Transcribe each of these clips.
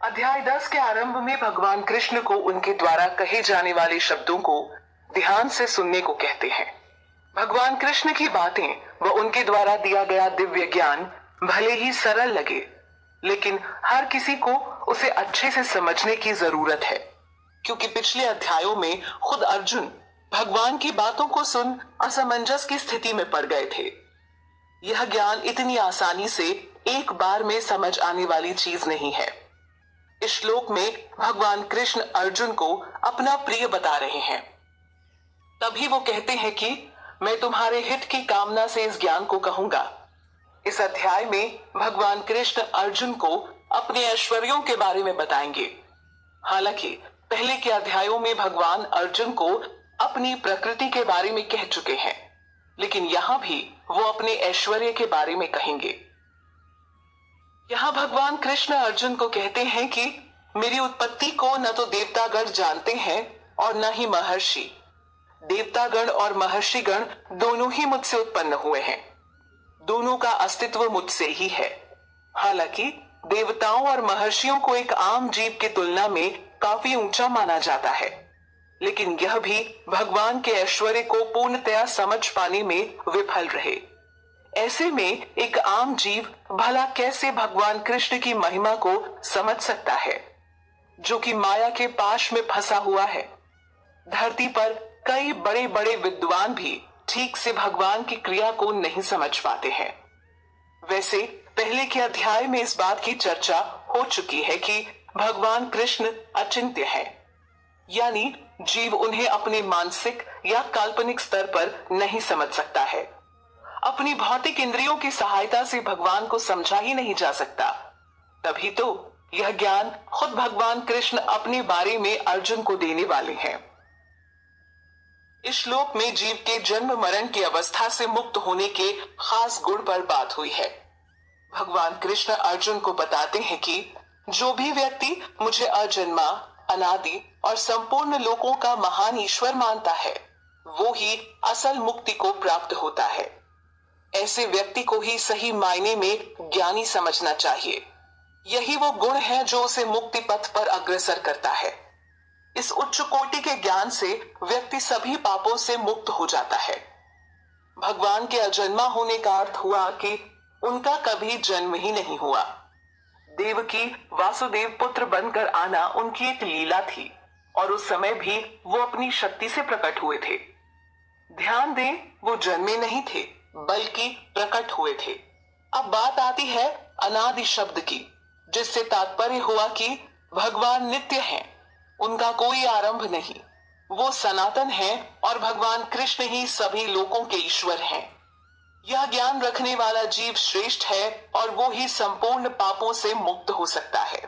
अध्याय 10 के आरंभ में भगवान कृष्ण को उनके द्वारा कहे जाने वाले शब्दों को ध्यान से सुनने को कहते हैं। भगवान कृष्ण की बातें व उनके द्वारा दिया गया दिव्य ज्ञान भले ही सरल लगे, लेकिन हर किसी को उसे अच्छे से समझने की जरूरत है, क्योंकि पिछले अध्यायों में खुद अर्जुन भगवान की बातों को सुन असमंजस की स्थिति में पड़ गए थे। यह ज्ञान इतनी आसानी से एक बार में समझ आने वाली चीज नहीं है। इस श्लोक में भगवान कृष्ण अर्जुन को अपना प्रिय बता रहे हैं। तभी वो कहते हैं कि मैं तुम्हारे हित की कामना से इस ज्ञान को कहूंगा। इस अध्याय में भगवान कृष्ण अर्जुन को अपने ऐश्वर्यों के बारे में बताएंगे। हालांकि पहले के अध्यायों में भगवान अर्जुन को अपनी प्रकृति के बारे में कह चुके हैं, लेकिन यहाँ भी वो अपने ऐश्वर्य के बारे में कहेंगे। यहाँ भगवान कृष्ण अर्जुन को कहते हैं कि मेरी उत्पत्ति को न तो देवतागण जानते हैं और न ही महर्षि। देवतागण और महर्षिगण दोनों ही मुझसे उत्पन्न हुए हैं। दोनों का अस्तित्व मुझसे ही है। हालांकि देवताओं और महर्षियों को एक आम जीव की तुलना में काफी ऊंचा माना जाता है, लेकिन यह भी भगवान के ऐश्वर्य को पूर्णतया समझ पाने में विफल रहे। ऐसे में एक आम जीव भला कैसे भगवान कृष्ण की महिमा को समझ सकता है, जो कि माया के पाश में फंसा हुआ है। धरती पर कई बड़े बड़े विद्वान भी ठीक से भगवान की क्रिया को नहीं समझ पाते हैं। वैसे पहले के अध्याय में इस बात की चर्चा हो चुकी है कि भगवान कृष्ण अचिंत्य है, यानी जीव उन्हें अपने मानसिक या काल्पनिक स्तर पर नहीं समझ सकता है। अपनी भौतिक इंद्रियों की सहायता से भगवान को समझा ही नहीं जा सकता। तभी तो यह ज्ञान खुद भगवान कृष्ण अपने बारे में अर्जुन को देने वाले हैं। इस श्लोक में जीव के जन्म मरण की अवस्था से मुक्त होने के खास गुण पर बात हुई है। भगवान कृष्ण अर्जुन को बताते हैं कि जो भी व्यक्ति मुझे अजन्मा, अनादि और संपूर्ण लोकों का महान ईश्वर मानता है, वो ही असल मुक्ति को प्राप्त होता है। ऐसे व्यक्ति को ही सही मायने में ज्ञानी समझना चाहिए। यही वो गुण है जो उसे मुक्ति पथ पर अग्रसर करता है। इस उच्च कोटि के ज्ञान से व्यक्ति सभी पापों से मुक्त हो जाता है। भगवान के अजन्मा होने का अर्थ हुआ कि उनका कभी जन्म ही नहीं हुआ। देवकी वासुदेव पुत्र बनकर आना उनकी एक लीला थी, और उस समय भी वो अपनी शक्ति से प्रकट हुए थे। ध्यान दें, वो जन्मे नहीं थे बल्कि प्रकट हुए थे। अब बात आती है अनादि शब्द की, जिससे तात्पर्य हुआ कि भगवान नित्य हैं, उनका कोई आरंभ नहीं। वो सनातन हैं और भगवान कृष्ण ही सभी लोकों के ईश्वर हैं। यह ज्ञान रखने वाला जीव श्रेष्ठ है और वो ही संपूर्ण पापों से मुक्त हो सकता है।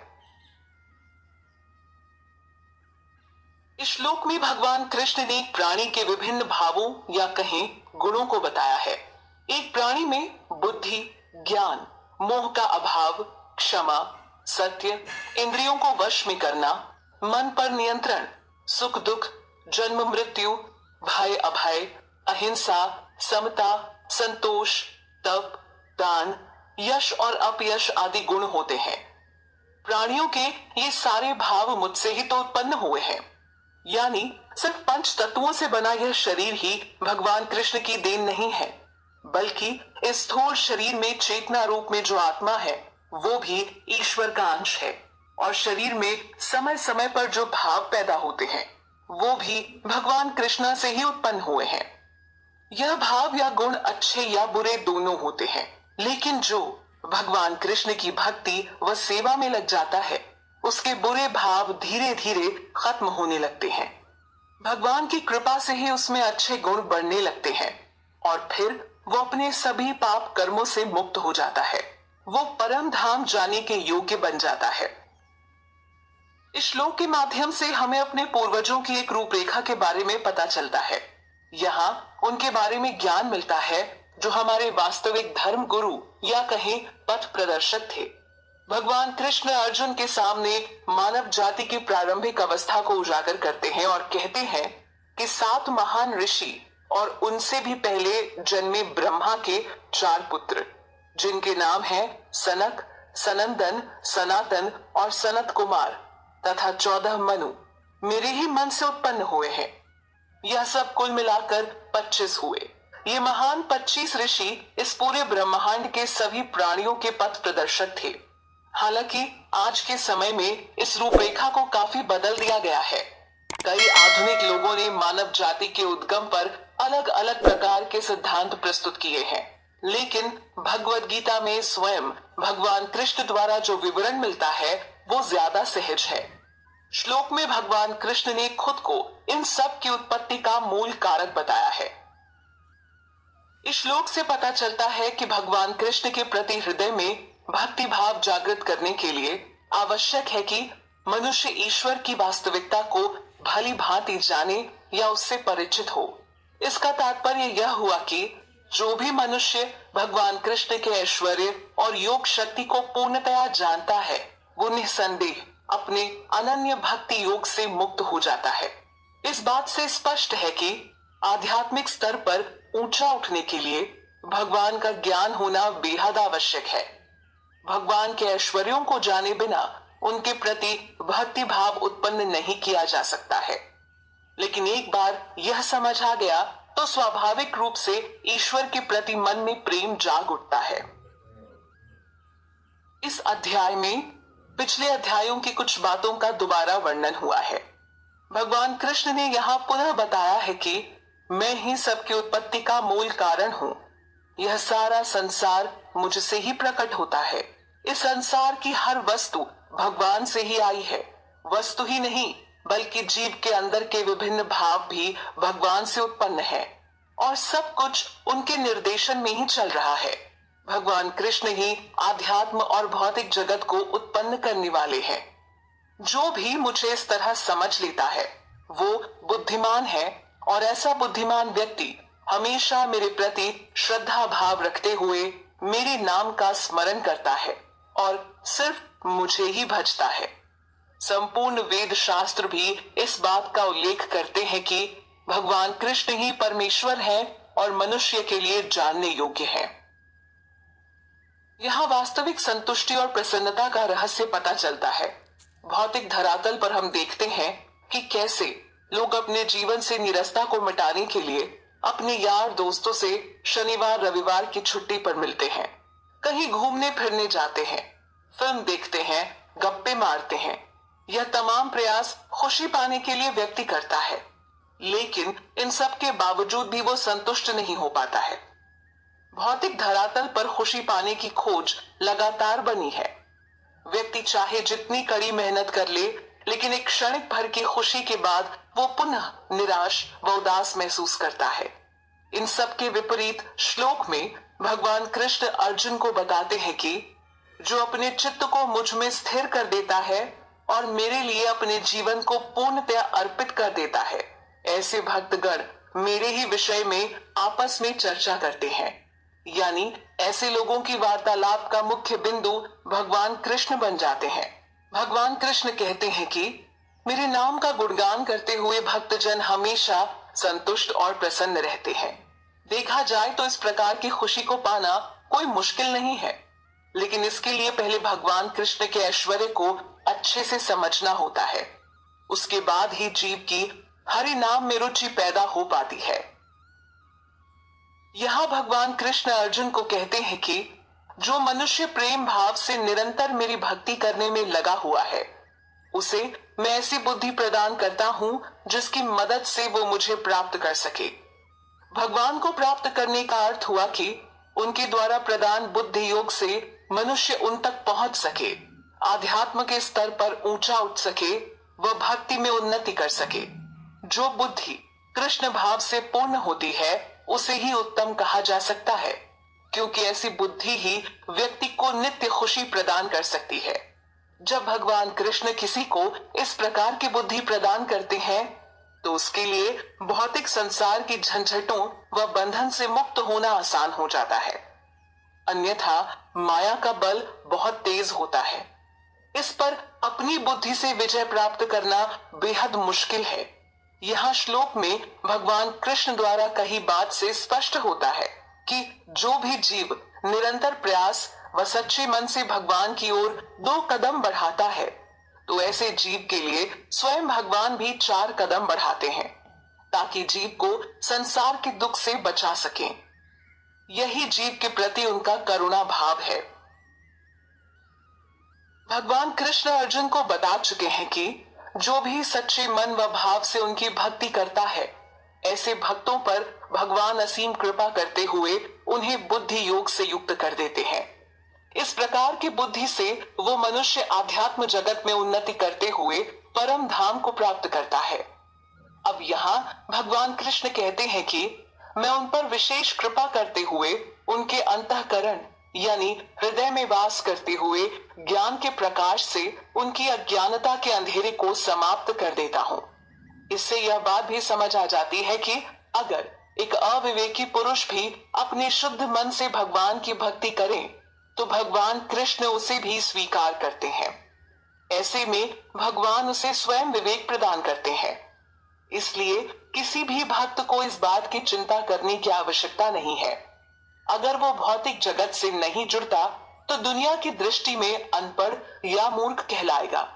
इस श्लोक में भगवान कृष्ण ने प्राणी के विभिन्न भावों या कहें गुणों को बताया है। एक प्राणी में बुद्धि, ज्ञान, मोह का अभाव, क्षमा, सत्य, इंद्रियों को वश में करना, मन पर नियंत्रण, सुख दुख, जन्म मृत्यु, भय अभय, अहिंसा, समता, संतोष, तप, दान, यश और अपयश आदि गुण होते हैं। प्राणियों के ये सारे भाव मुझसे ही तो उत्पन्न हुए हैं, यानी सिर्फ पंच तत्वों से बना यह शरीर ही भगवान कृष्ण की देन नहीं है, बल्कि इस स्थूल शरीर में चेतना रूप में जो आत्मा है वो भी ईश्वर का अंश है, और शरीर में समय समय पर जो भाव पैदा होते हैं वो भी भगवान कृष्ण से ही उत्पन्न हुए हैं। यह भाव या गुण अच्छे या बुरे दोनों होते हैं, लेकिन जो भगवान कृष्ण की भक्ति व सेवा में लग जाता है उसके बुरे भाव धीरे धीरे खत्म होने लगते हैं। भगवान की कृपा से ही उसमें अच्छे गुण बढ़ने लगते हैं और फिर वो अपने सभी पाप कर्मों से मुक्त हो जाता है। वो परम धाम जाने के योग्य बन जाता है। इस श्लोक के माध्यम से हमें अपने पूर्वजों की एक रूपरेखा के बारे में पता चलता है। यहाँ उनके बारे में ज्ञान मिलता है जो हमारे वास्तविक धर्म गुरु या कहें पथ प्रदर्शक थे। भगवान कृष्ण अर्जुन के सामने मानव जाति की प्रारंभिक अवस्था को उजागर करते हैं और कहते हैं कि 7 महान ऋषि और उनसे भी पहले जन्मे ब्रह्मा के 4 पुत्र, जिनके नाम हैं सनक, सनंदन, सनातन और सनत कुमार तथा 14 मनु मेरे ही मन से उत्पन्न हुए हैं। यह सब कुल मिलाकर 25 हुए। ये महान 25 ऋषि इस पूरे ब्रह्मांड के सभी प्राणियों के पथ प्रदर्शक थे। हालांकि आज के समय में इस रूपरेखा को काफी बदल दिया गया है। कई आधुनिक लोगों ने मानव जाति के उद्गम पर अलग अलग प्रकार के सिद्धांत प्रस्तुत किए हैं, लेकिन भगवद गीता में स्वयं भगवान कृष्ण द्वारा जो विवरण मिलता है वो ज्यादा सहज है। श्लोक में भगवान कृष्ण ने खुद को इन सब की उत्पत्ति का मूल कारक बताया है। इस श्लोक से पता चलता है कि भगवान कृष्ण के प्रति हृदय में भक्ति भाव जागृत करने के लिए आवश्यक है कि मनुष्य ईश्वर की वास्तविकता को भली भांति जाने या उससे परिचित हो। इसका तात्पर्य यह हुआ कि जो भी मनुष्य भगवान कृष्ण के ऐश्वर्य और योग शक्ति को पूर्णतया जानता है वो निसंदेह अपने अनन्य भक्ति योग से मुक्त हो जाता है। इस बात से स्पष्ट है कि आध्यात्मिक स्तर पर ऊंचा उठने के लिए भगवान का ज्ञान होना बेहद आवश्यक है। भगवान के ऐश्वर्यों को जाने बिना उनके प्रति भक्ति भाव उत्पन्न नहीं किया जा सकता है, लेकिन एक बार यह समझ आ गया तो स्वाभाविक रूप से ईश्वर के प्रति मन में प्रेम जाग उठता है। इस अध्याय में पिछले अध्यायों की कुछ बातों का दोबारा वर्णन हुआ है। भगवान कृष्ण ने यहाँ पुनः बताया है कि मैं ही सबकी उत्पत्ति का मूल कारण हूँ। यह सारा संसार मुझसे ही प्रकट होता है। इस संसार की हर वस्तु भगवान से ही आई है। वस्तु ही नहीं बल्कि जीव के अंदर के विभिन्न भाव भी भगवान से उत्पन्न है और सब कुछ उनके निर्देशन में ही चल रहा है। भगवान कृष्ण ही आध्यात्म और भौतिक जगत को उत्पन्न करने वाले हैं। जो भी मुझे इस तरह समझ लेता है वो बुद्धिमान है और ऐसा बुद्धिमान व्यक्ति हमेशा मेरे प्रति श्रद्धा भाव रखते हुए मेरे नाम का स्मरण करता है और सिर्फ मुझे ही भजता है। संपूर्ण वेद शास्त्र भी इस बात का उल्लेख करते हैं कि भगवान कृष्ण ही परमेश्वर हैं और मनुष्य के लिए जानने योग्य है। यहाँ वास्तविक संतुष्टि और प्रसन्नता का रहस्य पता चलता है। भौतिक धरातल पर हम देखते हैं कि कैसे लोग अपने जीवन से निरस्ता को मिटाने के लिए अपने यार दोस्तों से शनिवार रविवार की छुट्टी पर मिलते हैं, कहीं घूमने फिरने जाते हैं, फिल्म देखते हैं, गप्पे मारते हैं। यह तमाम प्रयास खुशी पाने के लिए व्यक्ति करता है, लेकिन इन सब के बावजूद भी वो संतुष्ट नहीं हो पाता है। भौतिक धरातल पर खुशी पाने की खोज लगातार बनी है। व्यक्ति चाहे जितनी कड़ी मेहनत कर ले, लेकिन एक क्षणिक भर की खुशी के बाद वो पुनः निराश व उदास महसूस करता है। इन सब के विपरीत श्लोक में भगवान कृष्ण अर्जुन को बताते हैं कि जो अपने चित्त को मुझ में स्थिर कर देता है और मेरे लिए अपने जीवन को पूर्णतया अर्पित कर देता है, ऐसे भक्तगण मेरे ही विषय में आपस में चर्चा करते हैं। यानी ऐसे लोगों की वार्तालाप का मुख्य बिंदु भगवान कृष्ण बन जाते हैं। भगवान कृष्ण कहते हैं कि मेरे नाम का गुणगान करते हुए भक्तजन हमेशा संतुष्ट और प्रसन्न रहते हैं। देखा जाए तो इस प्रकार की खुशी को पाना कोई मुश्किल नहीं है, लेकिन इसके लिए पहले भगवान कृष्ण के ऐश्वर्य को अच्छे से समझना होता है। उसके बाद ही जीव की हरि नाम में रुचि पैदा हो पाती है। यहाँ भगवान कृष्ण अर्जुन को कहते हैं कि जो मनुष्य प्रेम भाव से निरंतर मेरी भक्ति करने में लगा हुआ है, उसे मैं ऐसी बुद्धि प्रदान करता हूँ जिसकी मदद से वो मुझे प्राप्त कर सके। भगवान को प्राप्त करने का अर्थ हुआ कि उनके द्वारा प्रदान बुद्धि योग से मनुष्य उन तक पहुंच सके, आध्यात्म के स्तर पर ऊंचा उठ सके, वह भक्ति में उन्नति कर सके। जो बुद्धि कृष्ण भाव से पूर्ण होती है उसे ही उत्तम कहा जा सकता है, क्योंकि ऐसी बुद्धि ही व्यक्ति को नित्य खुशी प्रदान कर सकती है। जब भगवान कृष्ण किसी को इस प्रकार की बुद्धि प्रदान करते हैं तो उसके लिए भौतिक संसार की झंझटों व बंधन से मुक्त होना आसान हो जाता है। अन्यथा माया का बल बहुत तेज होता है। इस पर अपनी बुद्धि से विजय प्राप्त करना बेहद मुश्किल है। यहाँ श्लोक में भगवान कृष्ण द्वारा कही बात से स्पष्ट होता है कि जो भी जीव निरंतर प्रयास वह सच्चे मन से भगवान की ओर 2 कदम बढ़ाता है, तो ऐसे जीव के लिए स्वयं भगवान भी 4 कदम बढ़ाते हैं, ताकि जीव को संसार के दुख से बचा सकें। यही जीव के प्रति उनका करुणा भाव है। भगवान कृष्ण अर्जुन को बता चुके हैं कि जो भी सच्चे मन व भाव से उनकी भक्ति करता है, ऐसे भक्तों पर भगवान असीम कृपा करते हुए उन्हें बुद्धि योग से युक्त कर देते हैं। इस प्रकार की बुद्धि से वो मनुष्य आध्यात्म जगत में उन्नति करते हुए परम धाम को प्राप्त करता है। अब यहाँ भगवान कृष्ण कहते हैं कि मैं उन पर विशेष कृपा करते हुए उनके अंतःकरण यानी हृदय में वास करते हुए ज्ञान के प्रकाश से उनकी अज्ञानता के अंधेरे को समाप्त कर देता हूँ। इससे यह बात भी समझ आ जाती है कि अगर एक अविवेकी पुरुष भी अपने शुद्ध मन से भगवान की भक्ति करे, तो भगवान कृष्ण उसे भी स्वीकार करते हैं। ऐसे में भगवान उसे स्वयं विवेक प्रदान करते हैं। इसलिए किसी भी भक्त को इस बात की चिंता करने की आवश्यकता नहीं है। अगर वो भौतिक जगत से नहीं जुड़ता, तो दुनिया की दृष्टि में अनपढ़ या मूर्ख कहलाएगा।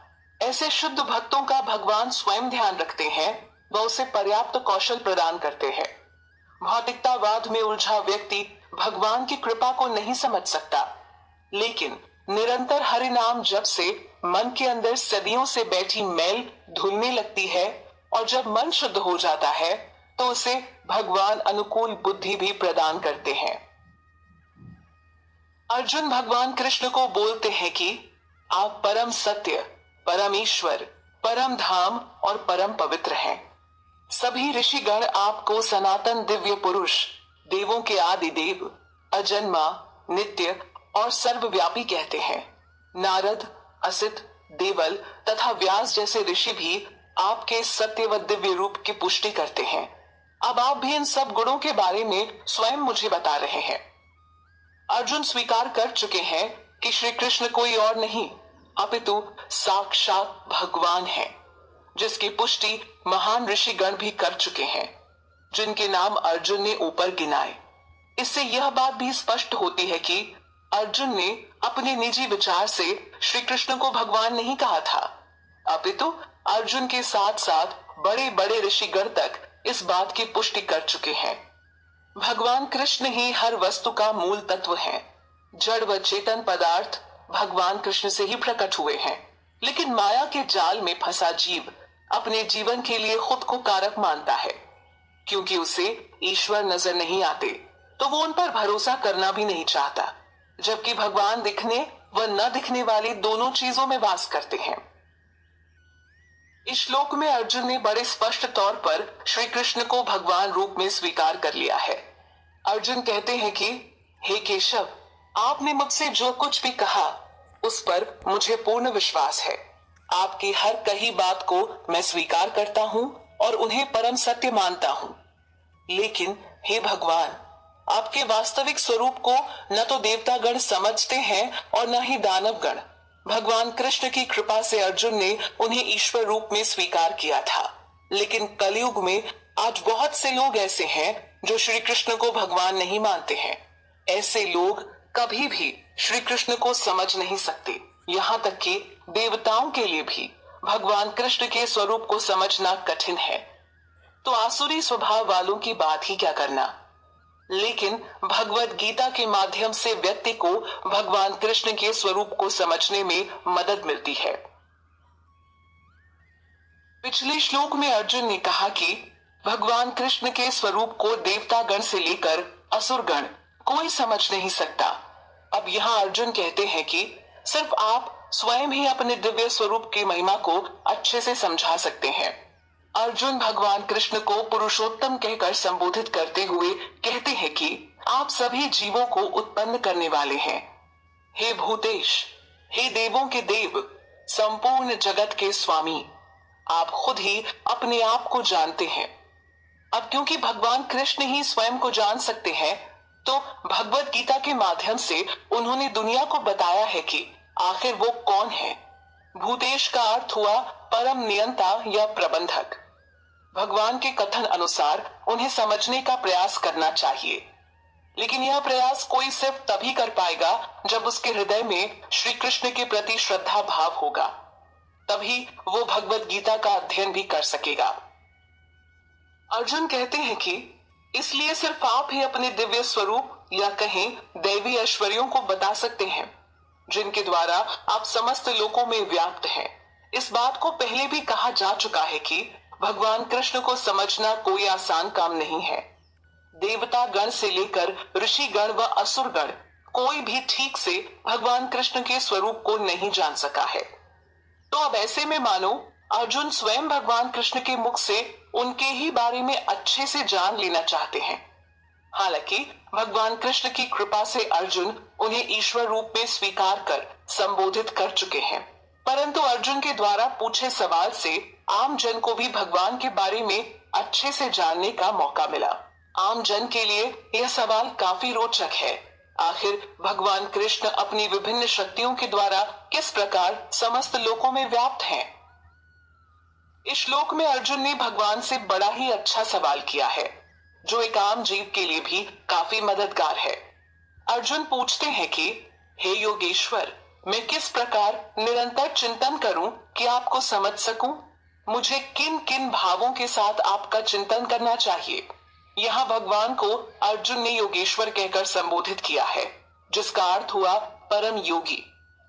ऐसे शुद्ध भक्तों का भगवान स्वयं ध्यान रखते हैं, वह उसे पर्याप्त कौशल प्रदान करते हैं। भौतिकतावाद में उलझा व्यक्ति भगवान की कृपा को नहीं समझ सकता, लेकिन निरंतर हरि नाम जप से मन के अंदर सदियों से बैठी मैल धुलने लगती है, और जब मन शुद्ध हो जाता है तो उसे भगवान अनुकूल बुद्धि भी प्रदान करते हैं। अर्जुन भगवान कृष्ण को बोलते हैं कि आप परम सत्य, परम ईश्वर, परम धाम और परम पवित्र हैं। सभी ऋषिगण आपको सनातन दिव्य पुरुष, देवों के आदि देव, अजन्मा, नित्य और सर्वव्यापी कहते हैं। नारद, असित, देवल तथा व्यास जैसे ऋषि भी आपके सत्य व दिव्य रूप की पुष्टि करते हैं। अब आप भी इन सब गुणों के बारे में स्वयं मुझे बता रहे हैं। अर्जुन स्वीकार कर चुके हैं कि श्री कृष्ण कोई और नहीं अपितु साक्षात भगवान है, जिसकी पुष्टि महान ऋषिगण भी कर चुके हैं, जिनके नाम अर्जुन ने ऊपर गिनाए। इससे यह बात भी स्पष्ट होती है कि अर्जुन ने अपने निजी विचार से श्री कृष्ण को भगवान नहीं कहा था, अपितु अर्जुन के साथ साथ बड़े बड़े ऋषिगण तक इस बात की पुष्टि कर चुके हैं। भगवान कृष्ण ही हर वस्तु का मूल तत्व है। जड़ व चेतन पदार्थ भगवान कृष्ण से ही प्रकट हुए हैं, लेकिन माया के जाल में फंसा जीव अपने जीवन के लिए खुद को कारक मानता है। क्योंकि उसे ईश्वर नजर नहीं आते, तो वो उन पर भरोसा करना भी नहीं चाहता, जबकि भगवान दिखने व न दिखने वाली दोनों चीजों में वास करते हैं। इस श्लोक में अर्जुन ने बड़े स्पष्ट तौर पर श्री कृष्ण को भगवान रूप में स्वीकार कर लिया है। अर्जुन कहते हैं कि हे केशव, आपने मुझसे जो कुछ भी कहा उस पर मुझे पूर्ण विश्वास है। आपकी हर कही बात को मैं स्वीकार करता हूँ और उन्हें परम सत्य मानता हूँ। लेकिन हे भगवान, आपके वास्तविक स्वरूप को न तो देवतागण समझते हैं और न ही दानवगण। भगवान कृष्ण की कृपा से अर्जुन ने उन्हें ईश्वर रूप में स्वीकार किया था, लेकिन कलयुग में आज बहुत से लोग ऐसे हैं जो श्री कृष्ण को भगवान नहीं मानते हैं। ऐसे लोग कभी भी श्री कृष्ण को समझ नहीं सकते। यहाँ तक कि देवताओं के लिए भी भगवान कृष्ण के स्वरूप को समझना कठिन है, तो आसुरी स्वभाव वालों की बात ही क्या करना। लेकिन भगवत गीता के माध्यम से व्यक्ति को भगवान कृष्ण के स्वरूप को समझने में मदद मिलती है। पिछले श्लोक में अर्जुन ने कहा कि भगवान कृष्ण के स्वरूप को देवतागण से लेकर असुरगण कोई समझ नहीं सकता। अब यहाँ अर्जुन कहते हैं कि सिर्फ आप स्वयं ही अपने दिव्य स्वरूप की महिमा को अच्छे से समझा सकते हैं। अर्जुन भगवान कृष्ण को पुरुषोत्तम कहकर संबोधित करते हुए कहते हैं कि आप सभी जीवों को उत्पन्न करने वाले हैं। हे भूतेश, हे देवों के देव, संपूर्ण जगत के स्वामी, आप खुद ही अपने आप को जानते हैं। अब क्योंकि भगवान कृष्ण ही स्वयं को जान सकते हैं, तो भगवत गीता के माध्यम से उन्होंने दुनिया को बताया है कि आखिर वो कौन है। भूतेश का अर्थ हुआ परम नियंता या प्रबंधक। भगवान के कथन अनुसार उन्हें समझने का प्रयास करना चाहिए। लेकिन यह प्रयास कोई सिर्फ तभी कर पाएगा जब उसके हृदय में श्री कृष्ण के प्रति श्रद्धा भाव होगा। तभी वो भगवत गीता का अध्ययन भी कर सकेगा। अर्जुन कहते हैं कि इसलिए सिर्फ आप ही अपने दिव्य स्वरूप या कहें दैवी ऐश्वर्यों को बता सकते हैं, जिनके द्वारा आप समस्त लोकों में व्याप्त हैं। इस बात को पहले भी कहा जा चुका है कि भगवान कृष्ण को समझना कोई आसान काम नहीं है। देवता गण से लेकर ऋषि गण व असुर गण कोई भी ठीक से भगवान कृष्ण के स्वरूप को नहीं जान सका है। तो अब ऐसे में मानो अर्जुन स्वयं भगवान कृष्ण के मुख से उनके ही बारे में अच्छे से जान लेना चाहते हैं। हालांकि भगवान कृष्ण की कृपा से अर्जुन उन्हें ईश्वर रूप में स्वीकार कर संबोधित कर चुके हैं, परंतु अर्जुन के द्वारा पूछे सवाल से आम जन को भी भगवान के बारे में अच्छे से जानने का मौका मिला। आम जन के लिए यह सवाल काफी रोचक है। आखिर भगवान कृष्ण अपनी विभिन्न शक्तियों के द्वारा किस प्रकार समस्त लोकों में व्याप्त हैं? इस श्लोक में अर्जुन ने भगवान से बड़ा ही अच्छा सवाल किया है, जो एक आम जीव के लिए भी काफी मददगार है। अर्जुन पूछते हैं कि हे योगेश्वर, मैं किस प्रकार निरंतर चिंतन करूं कि आपको समझ सकूं? मुझे किन किन भावों के साथ आपका चिंतन करना चाहिए? यहाँ भगवान को अर्जुन ने योगेश्वर कहकर संबोधित किया है, जिसका अर्थ हुआ परम योगी।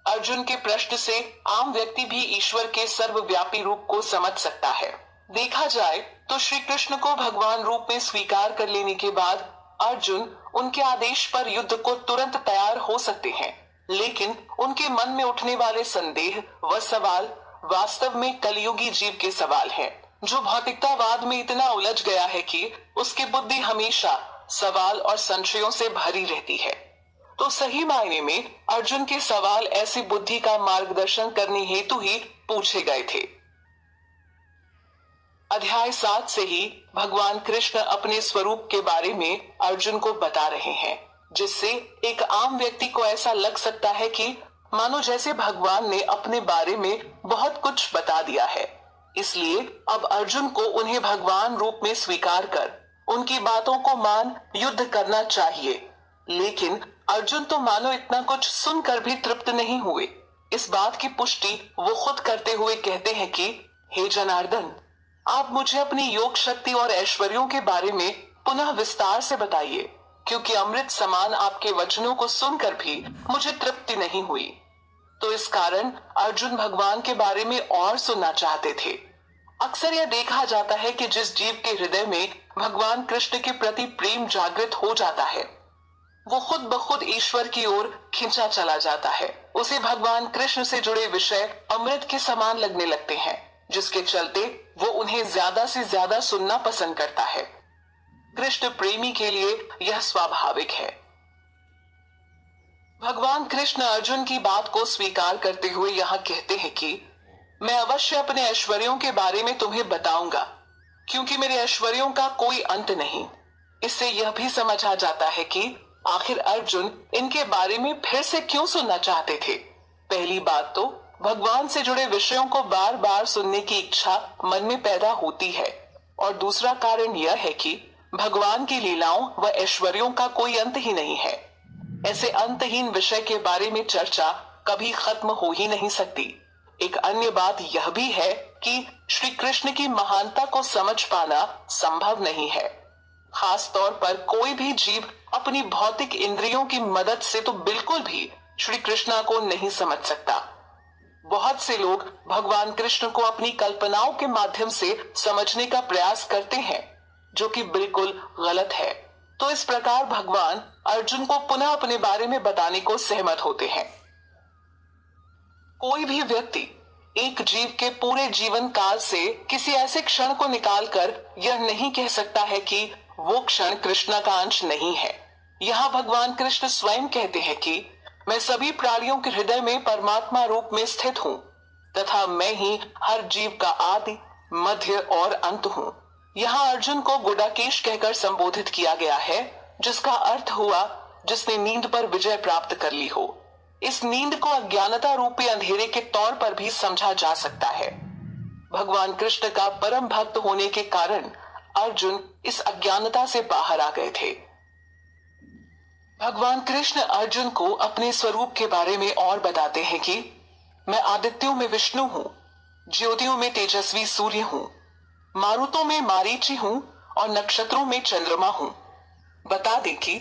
अर्जुन के प्रश्न से आम व्यक्ति भी ईश्वर के सर्वव्यापी रूप को समझ सकता है। देखा जाए तो श्री कृष्ण को भगवान रूप में स्वीकार कर लेने के बाद अर्जुन उनके आदेश पर युद्ध को तुरंत तैयार हो सकते हैं, लेकिन उनके मन में उठने वाले संदेह व सवाल वास्तव में कलयुगी जीव के सवाल हैं, जो भौतिकतावाद में इतना उलझ गया है कि उसकी बुद्धि हमेशा सवाल और संशयों से भरी रहती है। तो सही मायने में अर्जुन के सवाल ऐसी बुद्धि का मार्गदर्शन करने हेतु ही पूछे गए थे। अध्याय 7 से ही भगवान कृष्ण अपने स्वरूप के बारे में अर्जुन को बता रहे हैं, जिससे एक आम व्यक्ति को ऐसा लग सकता है कि मानो जैसे भगवान ने अपने बारे में बहुत कुछ बता दिया है। इसलिए अब अर्जुन को उन्हें भगवान रूप में स्वीकार कर उनकी बातों को मान युद्ध करना चाहिए। लेकिन अर्जुन तो मानो इतना कुछ सुनकर भी तृप्त नहीं हुए। इस बात की पुष्टि वो खुद करते हुए कहते हैं कि हे जनार्दन, आप मुझे अपनी योग शक्ति और ऐश्वर्यों के बारे में पुनः विस्तार से बताइए, क्योंकि अमृत समान आपके वचनों को सुनकर भी मुझे तृप्ति नहीं हुई। तो इस कारण अर्जुन भगवान के बारे में और सुनना चाहते थे। अक्सर यह देखा जाता है कि जिस जीव के हृदय में भगवान कृष्ण के प्रति प्रेम जागृत हो जाता है, वो खुद ब खुद ईश्वर की ओर खींचा चला जाता है। उसे भगवान कृष्ण से जुड़े विषय अमृत के समान लगने लगते हैं, जिसके चलते वो उन्हें ज्यादा से ज्यादा सुनना पसंद करता है। कृष्ण प्रेमी के लिए यह स्वाभाविक है। भगवान कृष्ण अर्जुन की बात को स्वीकार करते हुए यहाँ कहते हैं कि मैं अवश्य अपने ऐश्वर्यों के बारे में तुम्हें बताऊंगा, क्योंकि मेरे ऐश्वर्यों का कोई अंत नहीं। इससे यह भी समझ आ जाता है कि आखिर अर्जुन इनके बारे में फिर से क्यों सुनना चाहते थे। पहली बात तो भगवान से जुड़े विषयों को बार बार सुनने की इच्छा मन में पैदा होती है, और दूसरा कारण यह है कि भगवान की लीलाओं व ऐश्वर्यों का कोई अंत ही नहीं है। ऐसे अंतहीन विषय के बारे में चर्चा कभी खत्म हो ही नहीं सकती। एक अन्य बात यह भी है कि श्री कृष्ण की महानता को समझ पाना संभव नहीं है। खास तौर पर कोई भी जीव अपनी भौतिक इंद्रियों की मदद से तो बिल्कुल भी श्री कृष्ण को नहीं समझ सकता। बहुत से लोग भगवान कृष्ण को अपनी कल्पनाओं के माध्यम से समझने का प्रयास करते हैं, जो कि बिल्कुल गलत है। तो इस प्रकार भगवान अर्जुन को पुनः अपने बारे में बताने को सहमत होते हैं। कोई भी व्यक्ति एक जीव के पूरे जीवन काल से किसी ऐसे क्षण को निकालकर यह नहीं कह सकता है कि वो क्षण कृष्ण का अंश नहीं है। यहाँ भगवान कृष्ण स्वयं कहते हैं कि मैं सभी प्राणियों के हृदय में परमात्मा रूप में स्थित हूँ, तथा मैं ही हर जीव का आदि, मध्य और अंत हूँ। यहाँ अर्जुन को गुडाकेश कहकर संबोधित किया गया है, जिसका अर्थ हुआ जिसने नींद पर विजय प्राप्त कर ली हो। इस नींद को अज्ञानता रूपी अंधेरे के तौर पर भी समझा जा सकता है। भगवान कृष्ण का परम भक्त होने के कारण अर्जुन इस अज्ञानता से बाहर आ गए थे। भगवान कृष्ण अर्जुन को अपने स्वरूप के बारे में और बताते हैं कि मैं आदित्यों में विष्णु हूँ, ज्योतियों में तेजस्वी सूर्य हूँ, मारुतों में मारीची हूँ और नक्षत्रों में चंद्रमा हूँ। बता दें कि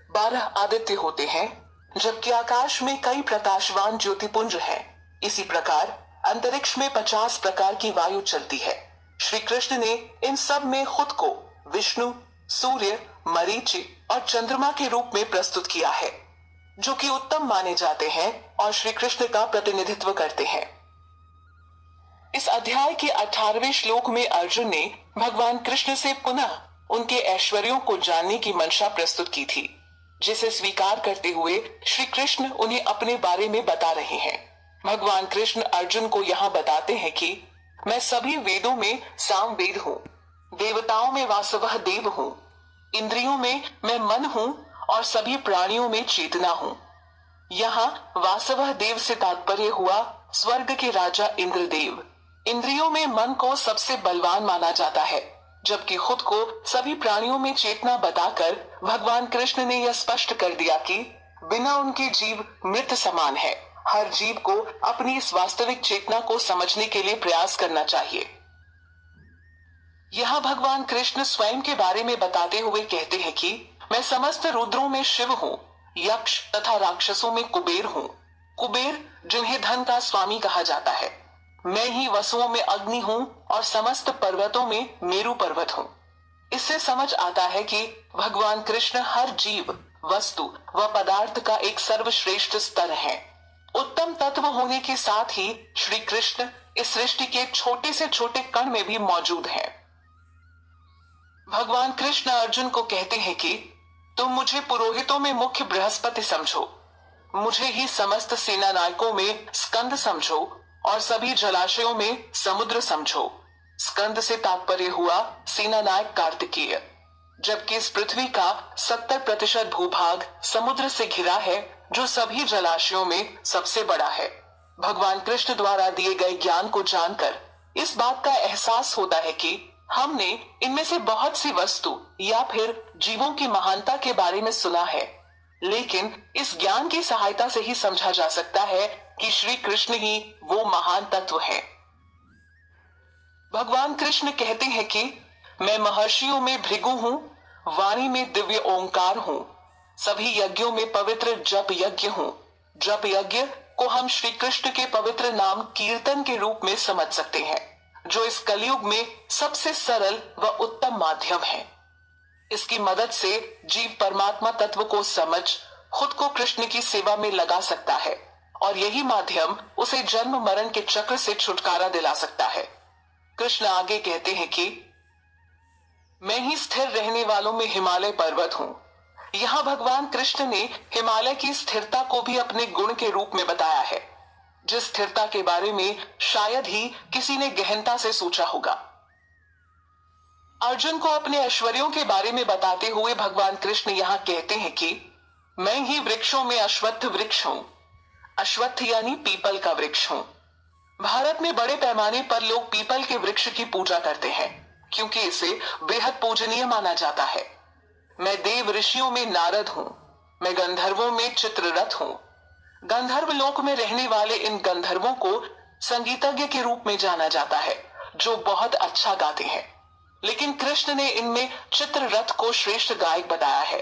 12 आदित्य होते हैं, जबकि आकाश में कई प्रकाशवान ज्योतिपुंज हैं। इसी प्रकार अंतरिक्ष में 50 प्रकार की वायु चलती है। श्री कृष्ण ने इन सब में खुद को विष्णु, सूर्य, मरीचि और चंद्रमा के रूप में प्रस्तुत किया है, जो कि उत्तम माने जाते हैं और श्री कृष्ण का प्रतिनिधित्व करते हैं। इस अध्याय के 18वें श्लोक में अर्जुन ने भगवान कृष्ण से पुनः उनके ऐश्वर्यों को जानने की मंशा प्रस्तुत की थी, जिसे स्वीकार करते हुए श्री कृष्ण उन्हें अपने बारे में बता रहे हैं। भगवान कृष्ण अर्जुन को यहाँ बताते हैं कि मैं सभी वेदों में सामवेद हूँ, देवताओं में वासवः देव हूँ, इंद्रियों में मैं मन हूँ और सभी प्राणियों में चेतना हूँ। यहाँ वासवः देव से तात्पर्य हुआ स्वर्ग के राजा इंद्रदेव। इंद्रियों में मन को सबसे बलवान माना जाता है, जबकि खुद को सभी प्राणियों में चेतना बताकर भगवान कृष्ण ने यह स्पष्ट कर दिया कि बिना उनके जीव मृत समान है। हर जीव को अपनी इस वास्तविक चेतना को समझने के लिए प्रयास करना चाहिए। यहाँ भगवान कृष्ण स्वयं के बारे में बताते हुए कहते हैं कि मैं समस्त रुद्रों में शिव हूँ, यक्ष तथा राक्षसों में कुबेर हूँ। कुबेर जिन्हें धन का स्वामी कहा जाता है। मैं ही वसुओं में अग्नि हूँ और समस्त पर्वतों में मेरु पर्वत हूँ। इससे समझ आता है कि भगवान कृष्ण हर जीव, वस्तु व पदार्थ का एक सर्वश्रेष्ठ स्तर है। उत्तम तत्व होने के साथ ही श्री कृष्ण इस सृष्टि के छोटे से छोटे कण में भी मौजूद हैं। भगवान कृष्ण अर्जुन को कहते हैं कि तुम मुझे पुरोहितों में मुख्य बृहस्पति समझो, मुझे ही समस्त सेना नायकों में स्कंद समझो और सभी जलाशयों में समुद्र समझो। स्कंद से तात्पर्य हुआ सेना नायक कार्तिकेय। जबकि इस पृथ्वी का 70% भूभाग समुद्र से घिरा है, जो सभी जलाशयों में सबसे बड़ा है। भगवान कृष्ण द्वारा दिए गए ज्ञान को जानकर इस बात का एहसास होता है कि हमने इनमें से बहुत सी वस्तु या फिर जीवों की महानता के बारे में सुना है, लेकिन इस ज्ञान की सहायता से ही समझा जा सकता है कि श्री कृष्ण ही वो महान तत्व है। भगवान कृष्ण कहते हैं कि मैं महर्षियों में भृगु हूँ, वाणी में दिव्य ओंकार हूँ, सभी यज्ञों में पवित्र जप यज्ञ हूँ। जप यज्ञ को हम श्री कृष्ण के पवित्र नाम कीर्तन के रूप में समझ सकते हैं, जो इस कलयुग में सबसे सरल व उत्तम माध्यम है। इसकी मदद से जीव परमात्मा तत्व को समझ खुद को कृष्ण की सेवा में लगा सकता है और यही माध्यम उसे जन्म मरण के चक्र से छुटकारा दिला सकता है। कृष्ण आगे कहते हैं कि मैं ही स्थिर रहने वालों में हिमालय पर्वत हूँ। यहाँ भगवान कृष्ण ने हिमालय की स्थिरता को भी अपने गुण के रूप में बताया है, जिस स्थिरता के बारे में शायद ही किसी ने गहनता से सोचा होगा। अर्जुन को अपने ऐश्वर्यों के बारे में बताते हुए भगवान कृष्ण यहाँ कहते हैं कि मैं ही वृक्षों में अश्वत्थ वृक्ष हूँ। अश्वत्थ यानी पीपल का वृक्ष हूँ। भारत में बड़े पैमाने पर लोग पीपल के वृक्ष की पूजा करते हैं, क्योंकि इसे बेहद पूजनीय माना जाता है। मैं देव ऋषियों में नारद हूँ। मैं गंधर्वों में चित्ररथ हूँ। गंधर्व लोक में रहने वाले इन गंधर्वों को संगीतज्ञ के रूप में जाना जाता है, जो बहुत अच्छा गाते हैं। लेकिन कृष्ण ने इनमें चित्ररथ को श्रेष्ठ गायक बताया है।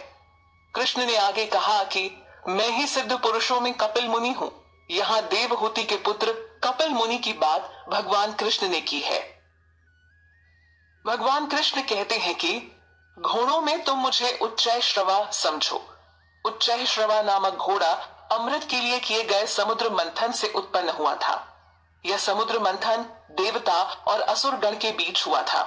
कृष्ण ने आगे कहा कि मैं ही सिद्ध पुरुषों में कपिल मुनि हूँ। यहाँ देवहूति के पुत्र कपिल मुनि की बात भगवान कृष्ण ने की है। भगवान कृष्ण कहते हैं कि घोड़ों में तुम मुझे उच्चैःश्रवा समझो। उच्चैःश्रवा नामक घोड़ा अमृत के लिए किए गए समुद्र मंथन से उत्पन्न हुआ था। यह समुद्र मंथन देवता और असुर गण के बीच हुआ था,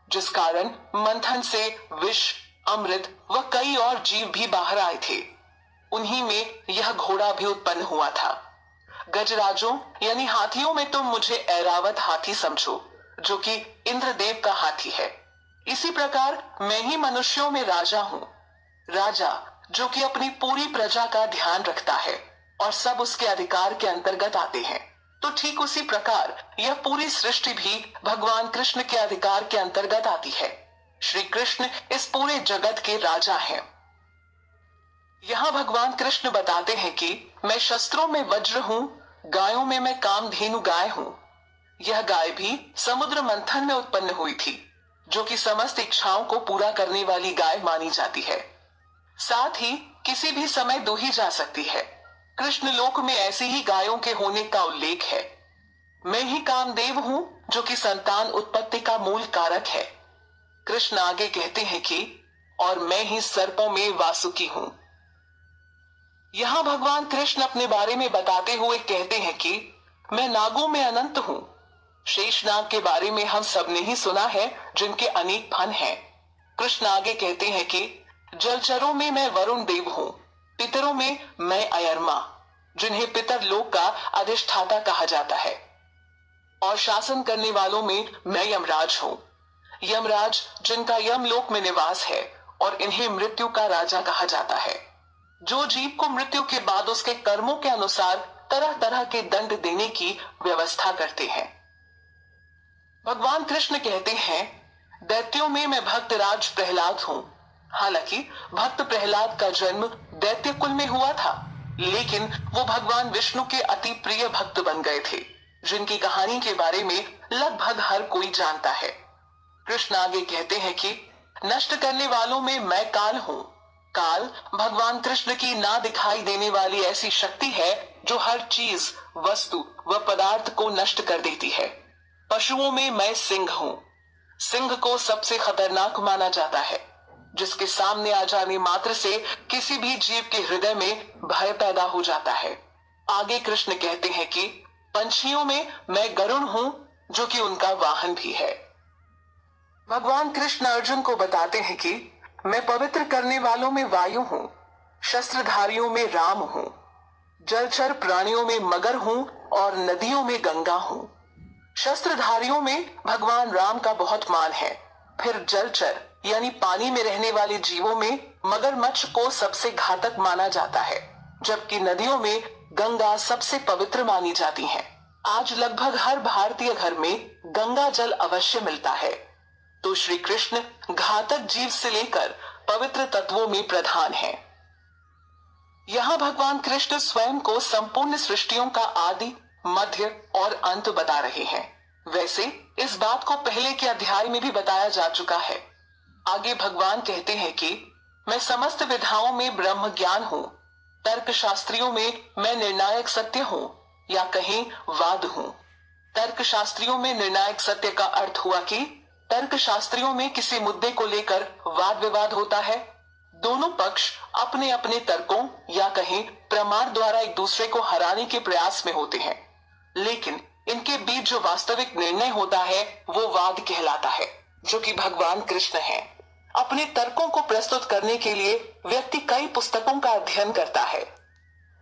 जिस कारण मंथन से विष, अमृत व कई और जीव भी बाहर आए थे। उन्हीं में यह घोड़ा भी उत्पन्न हुआ था। गजराजों यानी हाथियों में तुम मुझे ऐरावत हाथी समझो, जो कि इंद्रदेव का हाथी है। इसी प्रकार मैं ही मनुष्यों में राजा हूँ। राजा जो कि अपनी पूरी प्रजा का ध्यान रखता है और सब उसके अधिकार के अंतर्गत आते हैं। तो ठीक उसी प्रकार यह पूरी सृष्टि भी भगवान कृष्ण के अधिकार के अंतर्गत आती है। श्री कृष्ण इस पूरे जगत के राजा हैं। यहाँ भगवान कृष्ण बताते हैं कि मैं शस्त्रों में वज्र हूँ, गायों में मैं कामधेनु गाय हूँ। यह गाय भी समुद्र मंथन में उत्पन्न हुई थी, जो कि समस्त इच्छाओं को पूरा करने वाली गाय मानी जाती है। साथ ही किसी भी समय दूही जा सकती है। कृष्ण लोक में ऐसी ही गायों के होने का उल्लेख है। मैं ही कामदेव हूँ, जो कि संतान उत्पत्ति का मूल कारक है। कृष्ण आगे कहते हैं कि और मैं ही सर्पों में वासुकी हूँ। यहाँ भगवान कृष्ण अपने बारे में बताते हुए कहते हैं कि मैं नागों में अनंत हूँ। शेषनाग के बारे में हम सब ने ही सुना है, जिनके अनेक फन हैं। कृष्ण आगे कहते हैं कि जलचरों में मैं वरुण देव हूँ, पितरों में मैं अयरमा, जिन्हें पितर लोक का अधिष्ठाता कहा जाता है, और शासन करने वालों में मैं यमराज हूँ। यमराज जिनका यमलोक में निवास है, और इन्हें मृत्यु का राजा कहा जाता है, जो जीव को मृत्यु के बाद उसके कर्मों के अनुसार तरह तरह के दंड देने की व्यवस्था करते हैं। भगवान कृष्ण कहते हैं दैत्यों में मैं भक्तराज प्रहलाद हूँ। हालांकि भक्त प्रहलाद का जन्म दैत्य कुल में हुआ था, लेकिन वो भगवान विष्णु के अति प्रिय भक्त बन गए थे, जिनकी कहानी के बारे में लगभग हर कोई जानता है। कृष्ण आगे कहते हैं कि नष्ट करने वालों में मैं काल हूँ। काल भगवान कृष्ण की ना दिखाई देने वाली ऐसी शक्ति है, जो हर चीज, वस्तु व पदार्थ को नष्ट कर देती है। पशुओं में मैं सिंह हूँ। सिंह को सबसे खतरनाक माना जाता है, जिसके सामने आ जाने मात्र से किसी भी जीव के हृदय में भय पैदा हो जाता है। आगे कृष्ण कहते हैं कि पंछियों में मैं गरुण हूँ, जो कि उनका वाहन भी है। भगवान कृष्ण अर्जुन को बताते हैं कि मैं पवित्र करने वालों में वायु हूँ, शस्त्रधारियों में राम हूँ, जलचर प्राणियों में मगर हूँ, और नदियों में गंगा हूँ। शस्त्रधारियों में भगवान राम का बहुत मान है। फिर जलचर यानी पानी में रहने वाले जीवों में मगरमच्छ को सबसे घातक माना जाता है, जबकि नदियों में गंगा सबसे पवित्र मानी जाती है। आज लगभग हर भारतीय घर में गंगा जल अवश्य मिलता है। तो श्री कृष्ण घातक जीव से लेकर पवित्र तत्वों में प्रधान हैं। यहाँ भगवान कृष्ण स्वयं को संपूर्ण सृष्टियों का आदि, मध्य और अंत बता रहे हैं। वैसे इस बात को पहले के अध्याय में भी बताया जा चुका है। आगे भगवान कहते हैं कि मैं समस्त विधाओं में ब्रह्म ज्ञान हूँ। तर्क शास्त्रियों में मैं निर्णायक सत्य हूँ, या कहीं वाद हूँ। तर्क शास्त्रियों में निर्णायक सत्य का अर्थ हुआ कि तर्क शास्त्रियों में किसी मुद्दे को लेकर वाद विवाद होता है। दोनों पक्ष अपने अपने तर्कों या कहीं प्रमाण द्वारा एक दूसरे को हराने के प्रयास में होते हैं, लेकिन इनके बीच जो वास्तविक निर्णय होता है वो वाद कहलाता है, जो कि भगवान कृष्ण हैं। अपने तर्कों को प्रस्तुत करने के लिए व्यक्ति कई पुस्तकों का अध्ययन करता है।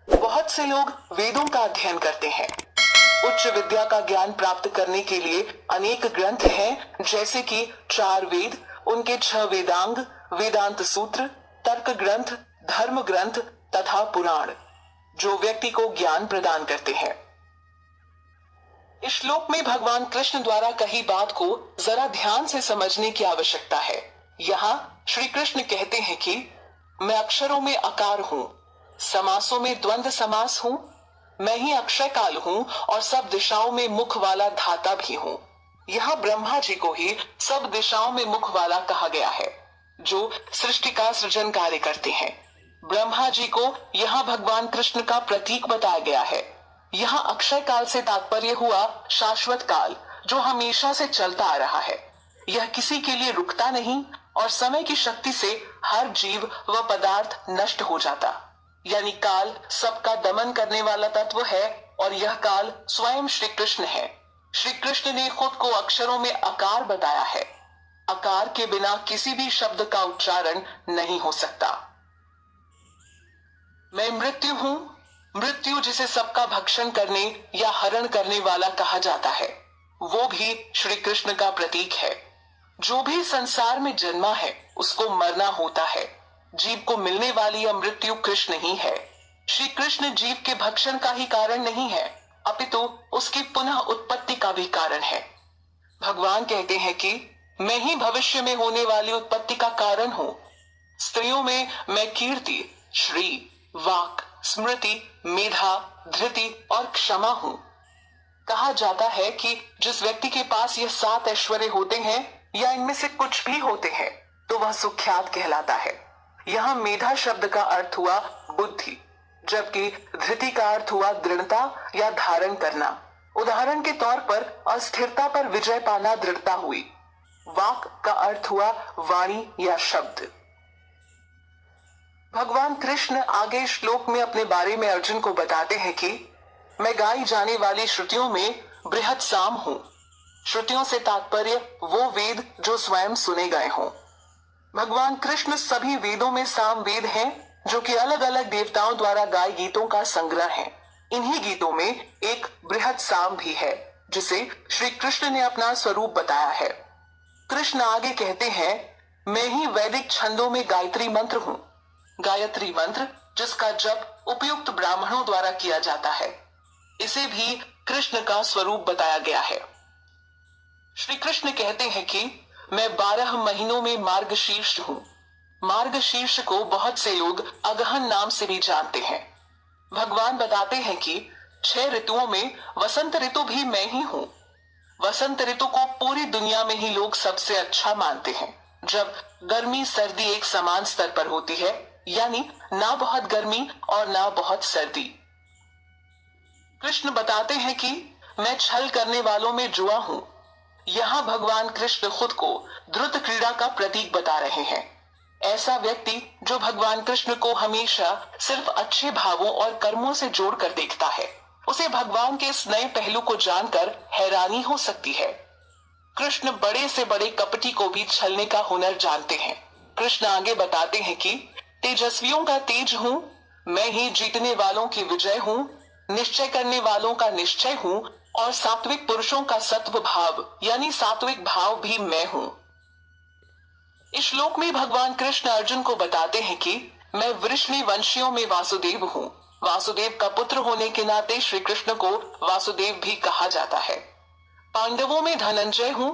बहुत से लोग वेदों का अध्ययन करते हैं। उच्च विद्या का ज्ञान प्राप्त करने के लिए अनेक ग्रंथ हैं, जैसे कि 4 वेद, उनके 6 वेदांग, वेदांत सूत्र, तर्क ग्रंथ, धर्म ग्रंथ तथा पुराण, जो व्यक्ति को ज्ञान प्रदान करते हैं। इस श्लोक में भगवान कृष्ण द्वारा कही बात को जरा ध्यान से समझने की आवश्यकता है। यहाँ श्री कृष्ण कहते हैं कि मैं अक्षरों में अकार हूँ, समासों में द्वंद्व समास हूँ, मैं ही अक्षय काल हूँ और सब दिशाओं में मुख वाला धाता भी हूँ। यहाँ ब्रह्मा जी को ही सब दिशाओं में मुख वाला कहा गया है, जो सृष्टि का सृजन कार्य करते हैं। ब्रह्मा जी को यहाँ भगवान कृष्ण का प्रतीक बताया गया है। यहाँ अक्षय काल से तात्पर्य हुआ शाश्वत काल, जो हमेशा से चलता आ रहा है। यह किसी के लिए रुकता नहीं और समय की शक्ति से हर जीव व पदार्थ नष्ट हो जाता। यानी काल सबका दमन करने वाला तत्व है और यह काल स्वयं श्री कृष्ण है। श्री कृष्ण ने खुद को अक्षरों में आकार बताया है। आकार के बिना किसी भी शब्द का उच्चारण नहीं हो सकता। मैं मृत्यु हूँ। मृत्यु जिसे सबका भक्षण करने या हरण करने वाला कहा जाता है, वो भी श्री कृष्ण का प्रतीक है। जो भी संसार में जन्मा है उसको मरना होता है। जीव को मिलने वाली यह मृत्यु कृष्ण ही है। श्री कृष्ण जीव के भक्षण का ही कारण नहीं है, अपितु उसकी पुनः उत्पत्ति का भी कारण है। भगवान कहते हैं कि मैं ही भविष्य में होने वाली उत्पत्ति का कारण हूँ। स्त्रियों में मैं कीर्ति श्री, वाक, स्मृति, मेधा, धृति और क्षमा हूं। कहा जाता है कि जिस व्यक्ति के पास ये 7 ऐश्वर्य होते हैं या इनमें से कुछ भी होते हैं तो वह सुख्यात कहलाता है। यहाँ मेधा शब्द का अर्थ हुआ बुद्धि, जबकि धृति का अर्थ हुआ दृढ़ता या धारण करना। उदाहरण के तौर पर अस्थिरता पर विजय पाना दृढ़ता हुई। वाक का अर्थ हुआ वाणी या शब्द। भगवान कृष्ण आगे श्लोक में अपने बारे में अर्जुन को बताते हैं कि मैं गाई जाने वाली श्रुतियों में बृहत साम हूं। श्रुतियों से तात्पर्य वो वेद जो स्वयं सुने गए हों। भगवान कृष्ण सभी वेदों में साम वेद हैं, जो कि अलग अलग देवताओं द्वारा गाय गीतों का संग्रह है। इन्हीं गीतों में एक बृहत साम भी है, जिसे श्री कृष्ण ने अपना स्वरूप बताया है। कृष्ण आगे कहते हैं, मैं ही वैदिक छंदों में गायत्री मंत्र हूं। गायत्री मंत्र जिसका जप उपयुक्त ब्राह्मणों द्वारा किया जाता है, इसे भी कृष्ण का स्वरूप बताया गया है। श्री कृष्ण कहते हैं कि मैं 12 महीनों में मार्गशीर्ष हूं। मार्गशीर्ष को बहुत से लोग अगहन नाम से भी जानते हैं। भगवान बताते हैं कि 6 ऋतुओं में वसंत ऋतु भी मैं ही हूं। वसंत ऋतु को पूरी दुनिया में ही लोग सबसे अच्छा मानते हैं, जब गर्मी सर्दी एक समान स्तर पर होती है, यानी ना बहुत गर्मी और ना बहुत सर्दी। कृष्ण बताते हैं कि मैं छल करने वालों में जुआ हूं। यहाँ भगवान कृष्ण खुद को द्रुत क्रीड़ा का प्रतीक बता रहे हैं। ऐसा व्यक्ति जो भगवान कृष्ण को हमेशा सिर्फ अच्छे भावों और कर्मों से जोड़कर देखता है, उसे भगवान के इस नए पहलू को जानकर हैरानी हो सकती है। कृष्ण बड़े से बड़े कपटी को भी छलने का हुनर जानते हैं। कृष्ण आगे बताते हैं कि तेजस्वियों का तेज हूं, मैं ही जीतने वालों की विजय हूं, निश्चय करने वालों का निश्चय हूं और सात्विक पुरुषों का सत्व भाव यानी सात्विक भाव भी मैं हूं। इस श्लोक में भगवान कृष्ण अर्जुन को बताते हैं कि मैं वृष्णि वंशियों में वासुदेव हूं। वासुदेव का पुत्र होने के नाते श्री कृष्ण को वासुदेव भी कहा जाता है। पांडवों में धनंजय हूं।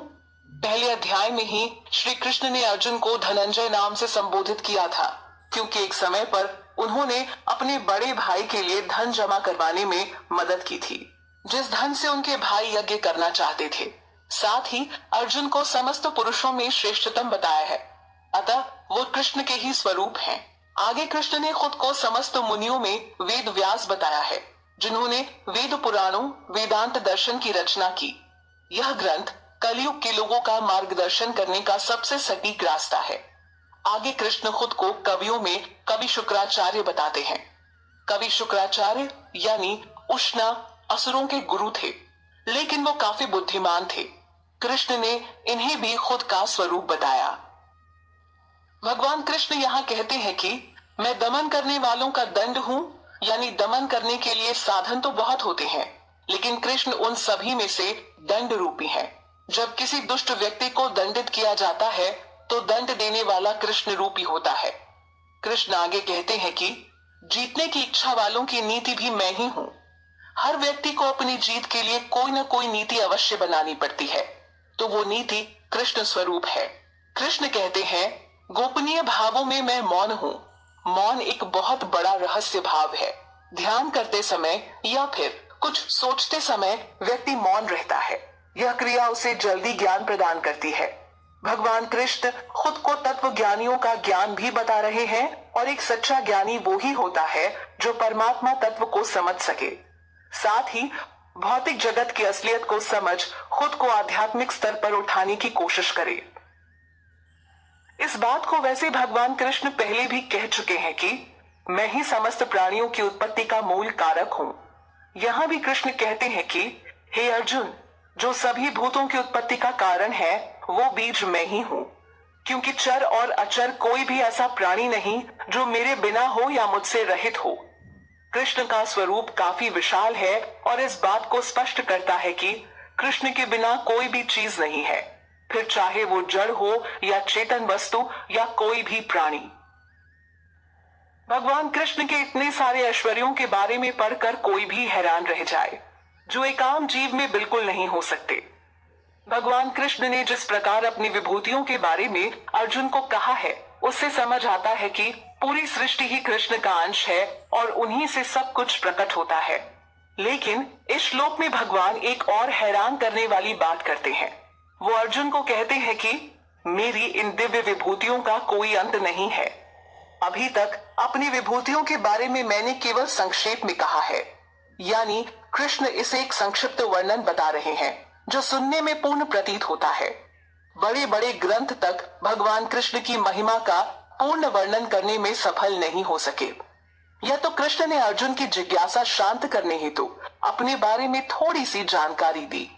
पहले अध्याय में ही श्री कृष्ण ने अर्जुन को धनंजय नाम से संबोधित किया था, क्योंकि एक समय पर उन्होंने अपने बड़े भाई के लिए धन जमा करवाने में मदद की थी, जिस धन से उनके भाई यज्ञ करना चाहते थे। साथ ही अर्जुन को समस्त पुरुषों में श्रेष्ठतम बताया है, अतः वो कृष्ण के ही स्वरूप हैं। आगे कृष्ण ने खुद को समस्त मुनियों में वेद व्यास बताया है, जिन्होंने वेद पुराणों वेदांत दर्शन की रचना की। यह ग्रंथ कलयुग के लोगों का मार्गदर्शन करने का सबसे सटीक रास्ता है। आगे कृष्ण खुद को कवियों में कवि शुक्राचार्य बताते हैं। कवि शुक्राचार्य यानी उष्णा असुरों के गुरु थे, लेकिन वो काफी बुद्धिमान थे। कृष्ण ने इन्हें भी खुद का स्वरूप बताया। भगवान कृष्ण यहाँ कहते हैं कि मैं दमन करने वालों का दंड हूँ, यानी दमन करने के लिए साधन तो बहुत होते हैं, लेकिन कृष्ण उन सभी में से दंड रूपी है। जब किसी दुष्ट व्यक्ति को दंडित किया जाता है तो दंड देने वाला कृष्ण रूपी होता है। कृष्ण आगे कहते हैं कि जीतने की इच्छा वालों की नीति भी मैं ही हूँ। हर व्यक्ति को अपनी जीत के लिए कोई न कोई नीति अवश्य बनानी पड़ती है, तो वो नीति कृष्ण स्वरूप है। कृष्ण कहते हैं, गोपनीय भावों में मैं मौन हूँ। मौन एक बहुत बड़ा रहस्य भाव है। ध्यान करते समय या फिर कुछ सोचते समय व्यक्ति मौन रहता है। यह क्रिया उसे जल्दी ज्ञान प्रदान करती है। भगवान कृष्ण खुद को तत्व ज्ञानियों का ज्ञान भी बता रहे हैं, और एक सच्चा ज्ञानी वो ही होता है जो परमात्मा तत्व को समझ सके, साथ ही भौतिक जगत की असलियत को समझ खुद को आध्यात्मिक स्तर पर उठाने की कोशिश करे। इस बात को वैसे भगवान कृष्ण पहले भी कह चुके हैं कि मैं ही समस्त प्राणियों की उत्पत्ति का मूल कारक हूँ। यहाँ भी कृष्ण कहते हैं कि हे अर्जुन, जो सभी भूतों की उत्पत्ति का कारण है वो बीज मैं ही हूँ, क्योंकि चर और अचर कोई भी ऐसा प्राणी नहीं जो मेरे बिना हो या मुझसे रहित हो। कृष्ण का स्वरूप काफी विशाल है और इस बात को स्पष्ट करता है कि कृष्ण के बिना कोई भी चीज नहीं है, फिर चाहे वो जड़ हो या चेतन वस्तु या कोई भी प्राणी। भगवान कृष्ण के इतने सारे ऐश्वर्यों के बारे में पढ़कर कोई भी हैरान रह जाए, जो एक आम जीव में बिल्कुल नहीं हो सकते। भगवान कृष्ण ने जिस प्रकार अपनी विभूतियों के बारे में अर्जुन को कहा है, उससे समझ आता है कि पूरी सृष्टि ही कृष्ण का अंश है और उन्हीं से सब कुछ प्रकट होता है। लेकिन इस श्लोक में भगवान एक और हैरान करने वाली बात करते हैं। वो अर्जुन को कहते हैं कि मेरी इन दिव्य विभूतियों का कोई अंत नहीं है। अभी तक अपनी विभूतियों के बारे में मैंने केवल संक्षेप में कहा है, यानी कृष्ण इसे एक संक्षिप्त वर्णन बता रहे हैं जो सुनने में पूर्ण प्रतीत होता है। बड़े बड़े ग्रंथ तक भगवान कृष्ण की महिमा का पूर्ण वर्णन करने में सफल नहीं हो सके। यह तो कृष्ण ने अर्जुन की जिज्ञासा शांत करने हेतु अपने बारे में थोड़ी सी जानकारी दी।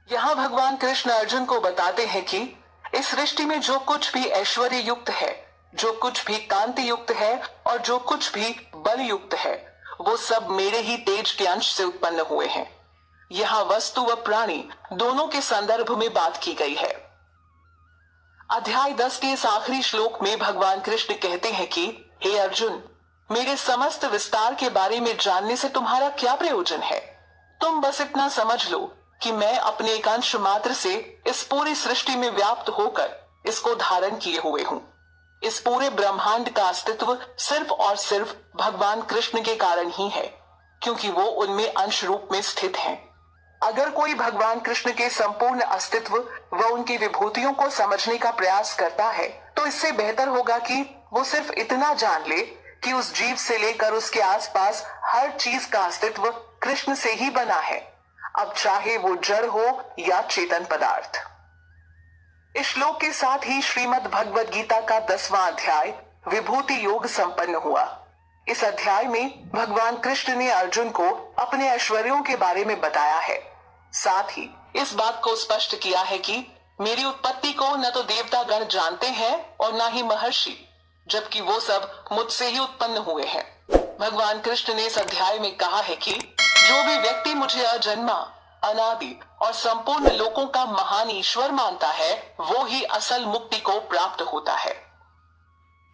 यहाँ भगवान कृष्ण अर्जुन को बताते हैं कि इस सृष्टि में जो कुछ भी ऐश्वर्य युक्त है, जो कुछ भी कांति युक्त है और जो कुछ भी बल युक्त है, वो सब मेरे ही तेज के अंश से उत्पन्न हुए हैं। यहाँ वस्तु व प्राणी दोनों के संदर्भ में बात की गई है। अध्याय 10 के इस आखिरी श्लोक में भगवान कृष्ण कहते हैं कि हे अर्जुन, मेरे समस्त विस्तार के बारे में जानने से तुम्हारा क्या प्रयोजन है? तुम बस इतना समझ लो कि मैं अपने एक अंश मात्र से इस पूरी सृष्टि में व्याप्त होकर इसको धारण किए हुए हूँ। इस पूरे ब्रह्मांड का अस्तित्व सिर्फ और सिर्फ भगवान कृष्ण के कारण ही है, क्योंकि वो उनमें अंश रूप में स्थित हैं। अगर कोई भगवान कृष्ण के संपूर्ण अस्तित्व व उनकी विभूतियों को समझने का प्रयास करता है, तो इससे बेहतर होगा कि वो सिर्फ इतना जान ले कि उस जीव से लेकर उसके आसपास हर चीज का अस्तित्व कृष्ण से ही बना है, अब चाहे वो जड़ हो या चेतन पदार्थ। इस श्लोक के साथ ही श्रीमद् भगवद गीता का 10वां अध्याय विभूति योग संपन्न हुआ। इस अध्याय में भगवान कृष्ण ने अर्जुन को अपने ऐश्वर्यों के बारे में बताया है। साथ ही इस बात को स्पष्ट किया है कि मेरी उत्पत्ति को न तो देवता गण जानते हैं और न ही महर्षि, जबकि वो सब मुझसे ही उत्पन्न हुए हैं। भगवान कृष्ण ने इस अध्याय में कहा है कि जो भी व्यक्ति मुझे अजन्मा, अनादि और संपूर्ण लोकों का महान ईश्वर मानता है, वो ही असल मुक्ति को प्राप्त होता है।